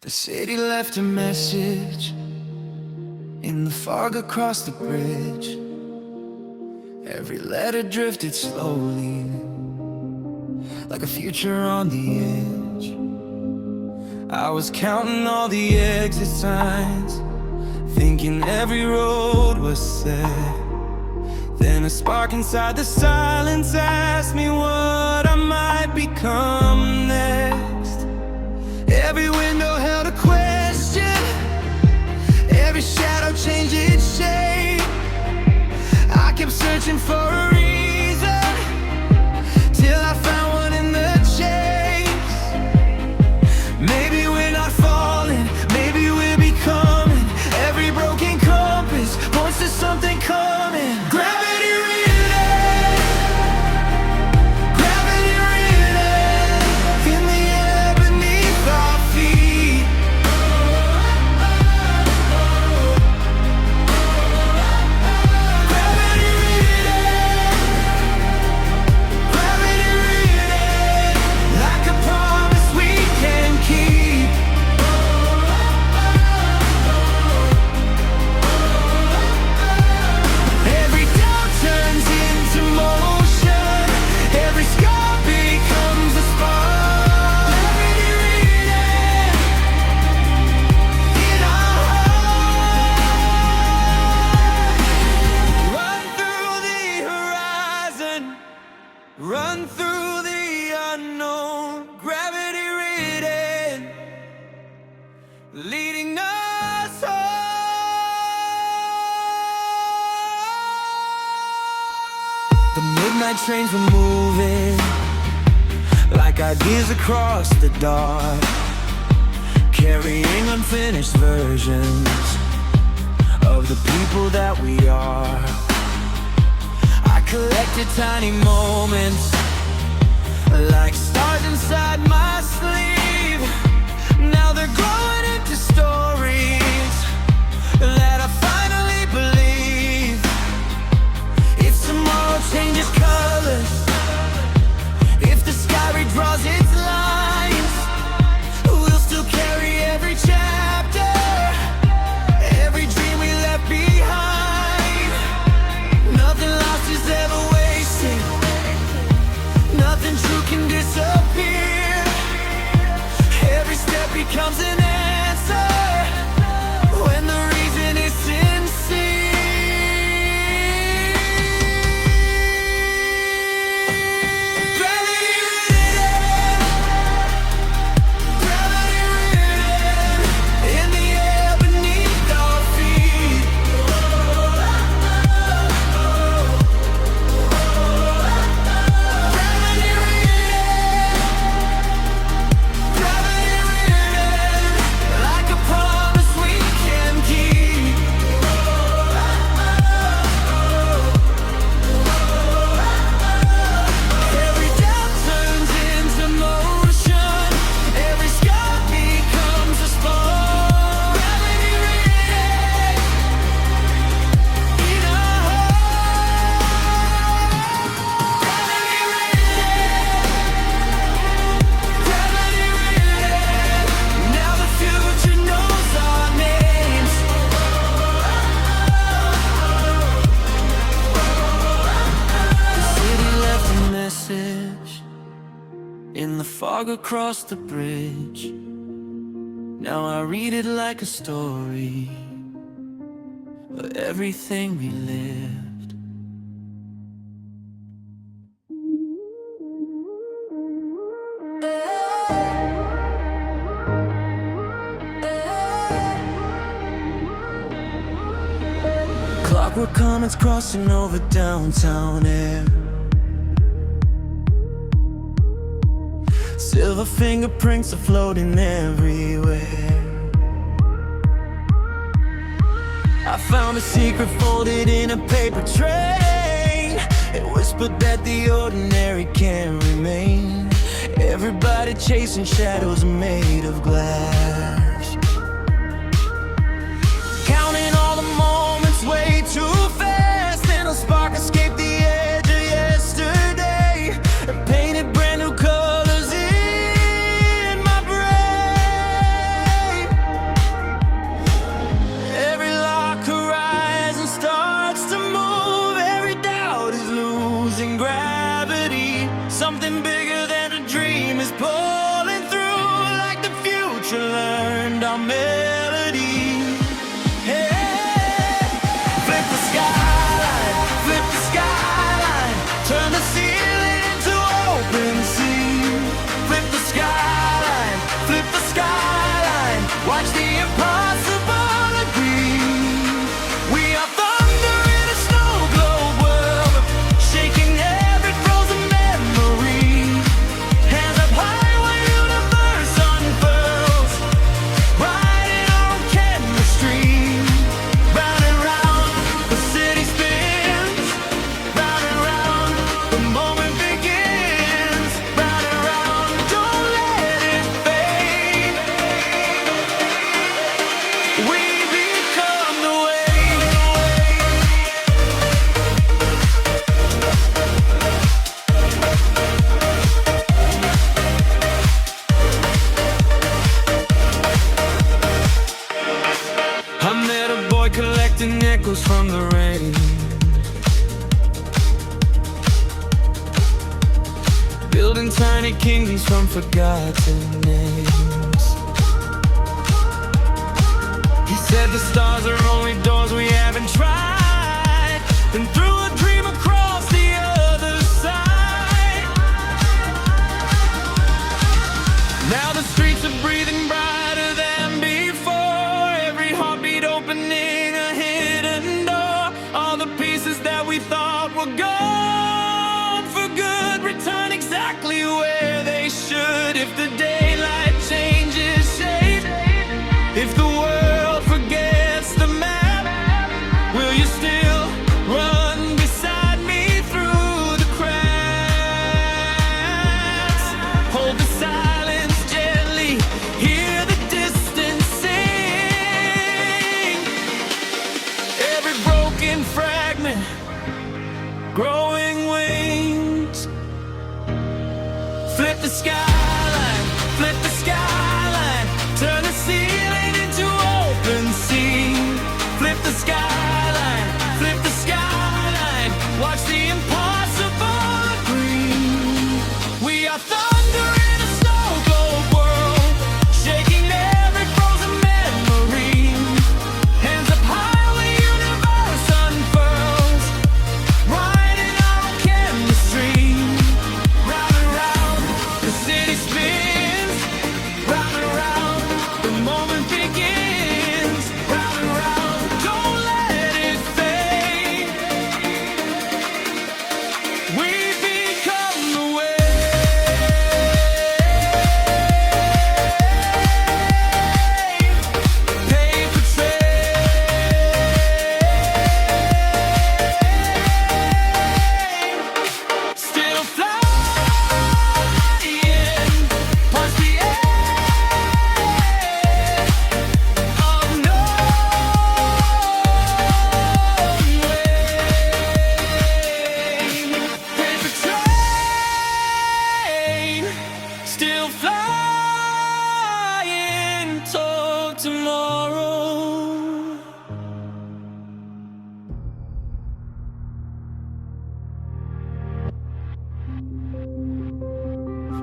The city left a message in the fog across the bridge. Every letter drifted slowly, like a future on the edge. I was counting all the exit signs, thinking every road was set. Then a spark inside the silence asked me what I might become next. Every window held a question, every shadow changed its shape. I kept searching for a reason, till I found one in the chase. Maybe we're not falling, maybe we're becoming. Every broken compass points to something coming. Gravity reading, gravity reading, in the air beneath our feet. Gravity reading, like a promise we can keep. Every doubt turns into motion, every scar becomes a spark. Gravity reading in our heart. Run through the horizon, run through the unknown. Gravity reading, leading us home. The midnight trains were moving, like ideas across the dark, carrying unfinished versions of the people that we are. I collected tiny moments, like stars inside my sleeve. Now they're growing into stories that I finally believe. If tomorrow changes colors, if the sky redraws its lines, we'll still carry every chapter, every dream we left behind. Nothing lost is ever wasted, nothing true can disappear. Every step becomes an answer when the reason is sincere. Gravity reading, gravity reading, in the air beneath our feet. Gravity reading, like a promise we can keep. Every doubt turns into motion, every scar becomes a spark. Gravity reading in our heart. Gravity reading, now the future knows our names. The city left a message in the fog across the bridge. Now I read it like a story of everything we lived. Clockwork comments crossing over downtown air, silver fingerprints are floating everywhere. I found a secret folded in a paper train. It whispered that the ordinary can't remain. Everybody chasing shadows made of glass, counting all the moments way too fast. Then a spark escaped the edge of yesterday and painted brand new colors in my brain. our melody. Hey, flip the skyline, flip the skyline, turn the ceiling into open sea. Flip the skyline, flip the skyline, watch the impossible agree. We are thunder in a snow globe world, shaking every frozen memory. Hands up high when universe unfurls, writing our own chemistry. Round and round, the city spins. Round and round, the moment begins. Round and round, don't let it fade. We become the wave. I met a boy collecting echoes from the rain, building tiny kingdoms from forgotten names. He said the stars are only doors we haven't tried, and threw a dream across the other side. Now the streets are breathing brighter than before, every heartbeat opening a hidden door. All the pieces that we thought were gone for good return exactly where they should. If the daylight changes shape, if the world forgets the map, will you still run beside me through the cracks? Hold the silence gently, hear the distance sing. Every broken fragment, growing wings. Flip the skyline, flip the skyline, turn the ceiling into open sea. Flip the skyline, flip the skyline, watch the impossible agree. We are thunder in a snow globe world, shaking every frozen memory. Hands up high when universe unfurls, writing our own chemistry. Round and round, the city spins. Round and round, the moment begins. Round and round, don't let it fade. We become the wave. Paper train, still flying past the edge of no way. Paper train, still flying toward tomorrow.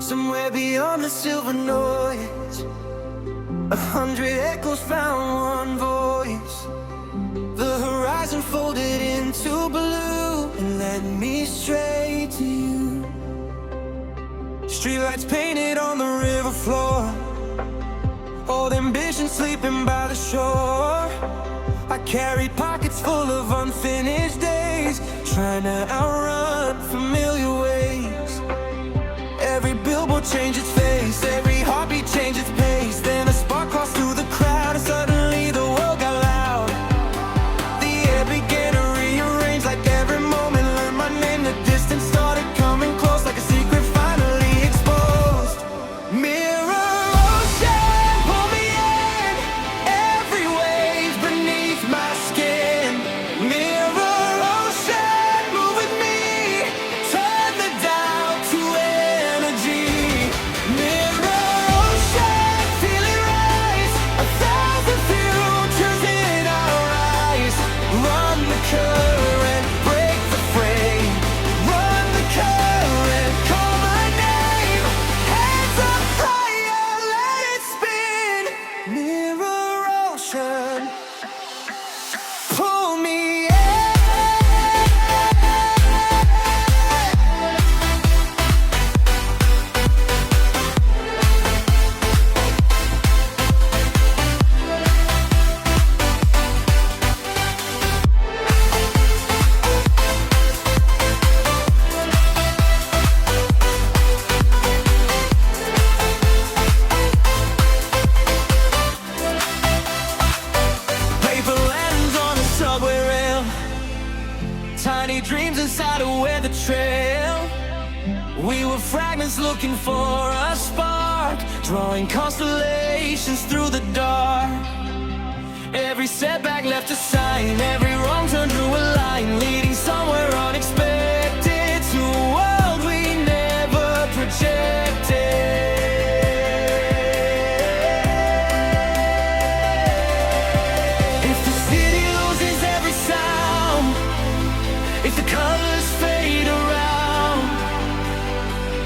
Somewhere beyond the silver noise, 100 echoes found one voice. The horizon folded into blue and led me straight to you. Streetlights painted on the river floor, old ambition sleeping by the shore. I carried pockets full of unfinished days, trying to outrun familiar ways. Every billboard changed its face, every heartbeat changed its pace. Then a spark crossed through the crowd and suddenly the world got loud. The air began to rearrange, like every moment learned my name. The distance started coming close, like a secret finally exposed. Mirror ocean, pull me in, every wave beneath my skin. Mirror ocean, move with me, turn the doubt to energy. Mirror dreams inside a weather trail. We were fragments looking for a spark, drawing constellations through the dark. Every setback left a sign, every wrong turn drew a line, leading somewhere unexpected to a world we never projected. If the city loses every sound, if the colors fade around,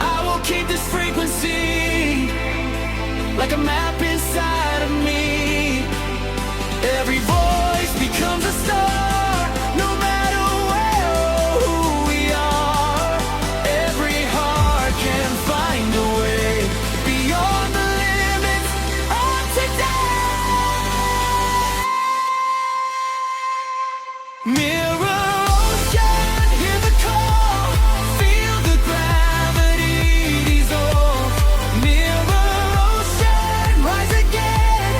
I will keep this frequency like a map inside of me. Every voice becomes a star, no matter where or who we are. Every heart can find a way beyond the limits of today. Mirror ocean, hear the call, feel the gravity dissolve. Mirror ocean, rise again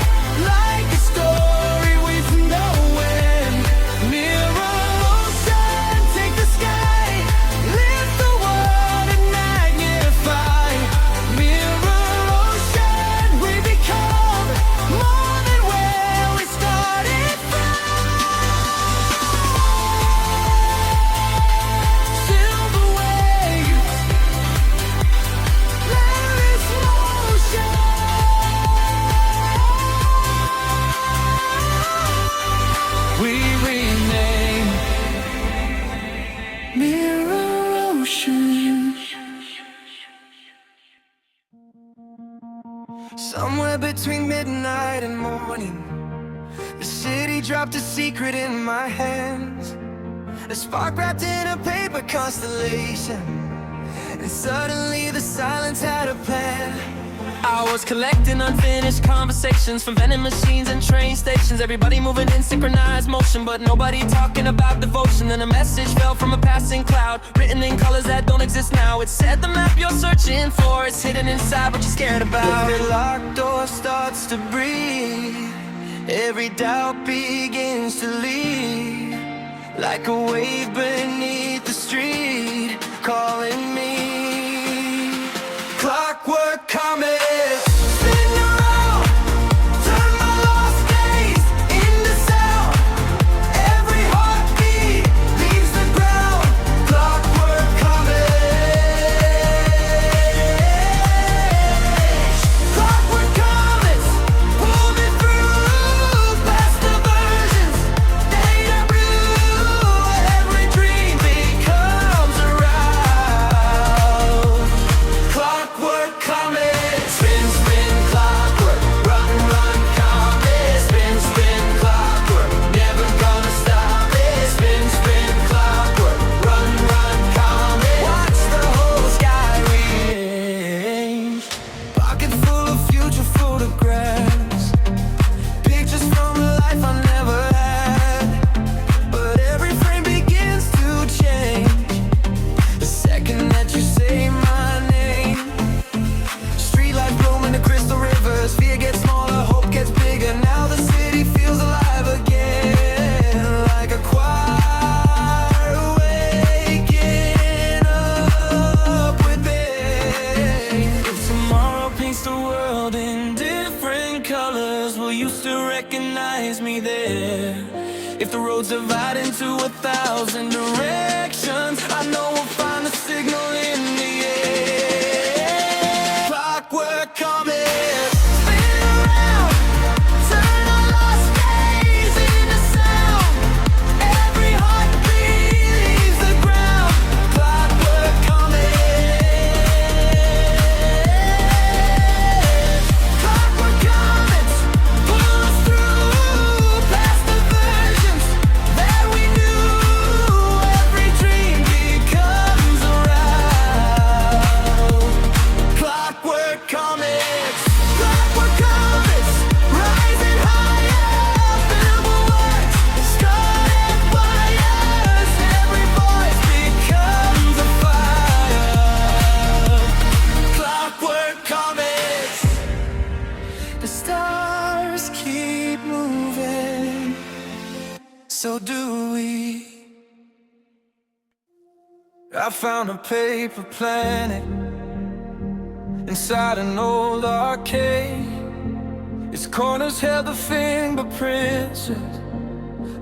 like a story with no end. Mirror ocean, take the sky, lift the world and magnify. Mirror ocean, we become more than where we started from. Silver waves, there is motion. We rename Mirror Ocean. Somewhere between midnight and morning, the city dropped a secret in my hands. A spark wrapped in a paper constellation, and suddenly the silence had a plan. I was collecting unfinished conversations from vending machines and train stations. Everybody moving in synchronized motion, but nobody talking about devotion. Then a message fell from a passing cloud, written in colors that don't exist now. It said the map you're searching for is hidden inside what you're scared about. The locked door starts to breathe, every doubt begins to leave, like a wave beneath the street, calling me. Clockwork comets, spin around, turn my lost days into sound. Every heartbeat leaves the ground. Clockwork comets, clockwork comets, pull me through past the versions data blue. Every dream becomes a route. Clockwork comets, spin, spin, clockwork, run, run, comets, spin, spin, clockwork, never gonna stop it. Spin, spin, clockwork, run, run, comets, watch the whole sky rearrange. Pocket full of future photographs, pictures from a life I never had. But every frame begins to change the second that you say my name. Streetlight blooming the crystal rivers, fear gets smaller, hope gets bigger. Now the city feels alive again, like a choir waking up with pain. If tomorrow paints the world in different colors, will you still recognize me there? If the roads divide into 1,000 directions, I know we'll find the signal in the air. Clockwork comets, spin around, turn our lost days into sound. Every heartbeat leaves the ground. Clockwork comets, clockwork comets, pull us through past the versions that we knew. Every dream becomes a route. Clockwork comets, rising high up, billable words, scarlet wires. Every voice becomes a fire. Clockwork comets, the stars keep moving, so do we. I found a paper planet inside an old arcade. Its corners held the fingerprints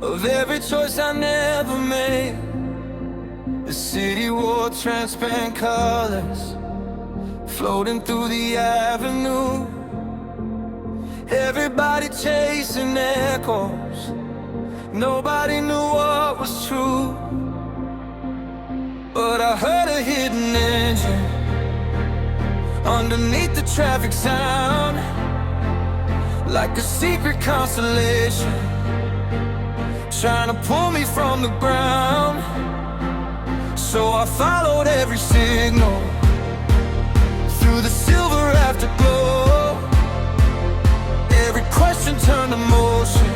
of every choice I never made. The city wore transparent colors, floating through the avenue. Everybody chasing echoes, nobody knew what was true. But I heard a hidden engine underneath the traffic sound, like a secret constellation trying to pull me from the ground. So I followed every signal through the silver afterglow. Every question turned to motion,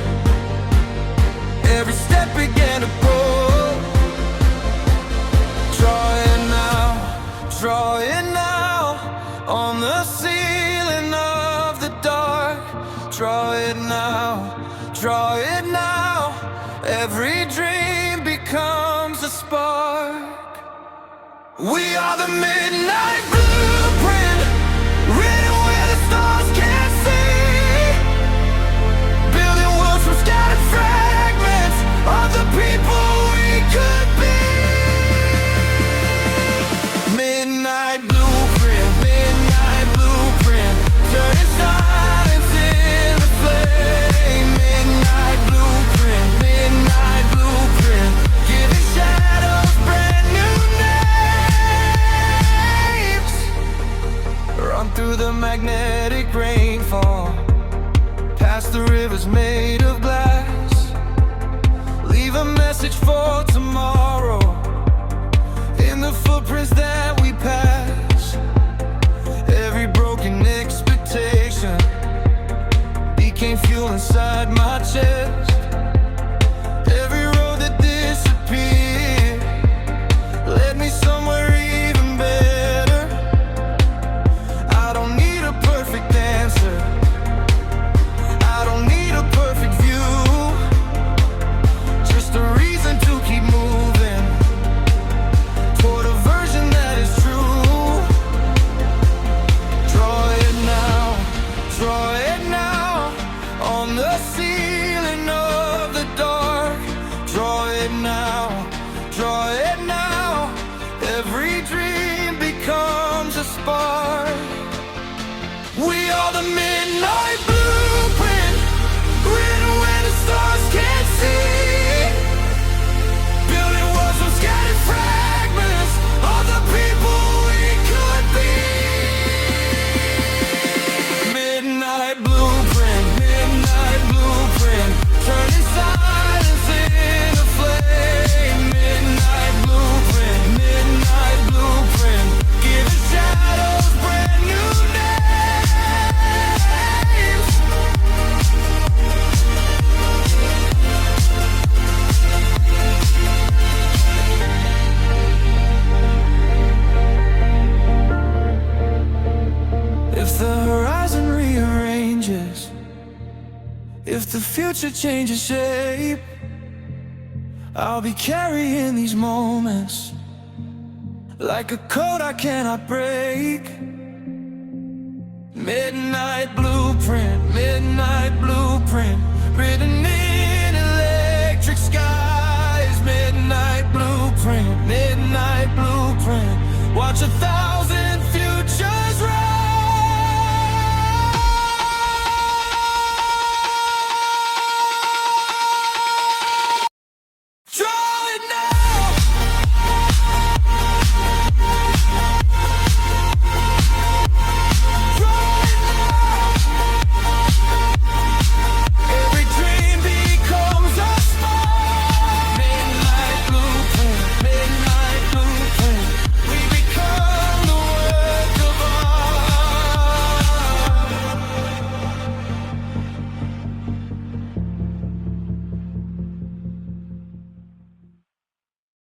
every step began to grow. Draw it now on the ceiling of the dark. Draw it now, every dream becomes a spark. We are the midnight blueprint, written where the stars can't see, building worlds from scattered fragments of the people we could be. Midnight blueprint, turning silence into flame. Midnight blueprint, giving shadows brand new names. Run through the magnetic rainfall, past the rivers made of glass. Leave a message for tomorrow in the footprints that we pass. Every broken expectation became fuel inside my chest. Every road that disappeared led me somewhere even better. I don't need a perfect answer, I don't need a perfect view, just a reason to keep moving toward a version that is true. Draw it now on the ceiling of the dark. Draw it now, every dream becomes a spark. We are the midnight blueprint, written where the stars can't see, building worlds from scattered fragments of the people we could be. Midnight blueprint, turning silence into flame. Midnight blueprint, giving shadows brand new names. If the horizon rearranges, if the future changes shape, I'll be carrying these moments like a code I cannot break. Midnight blueprint, written in electric skies. Midnight blueprint, watch 1,000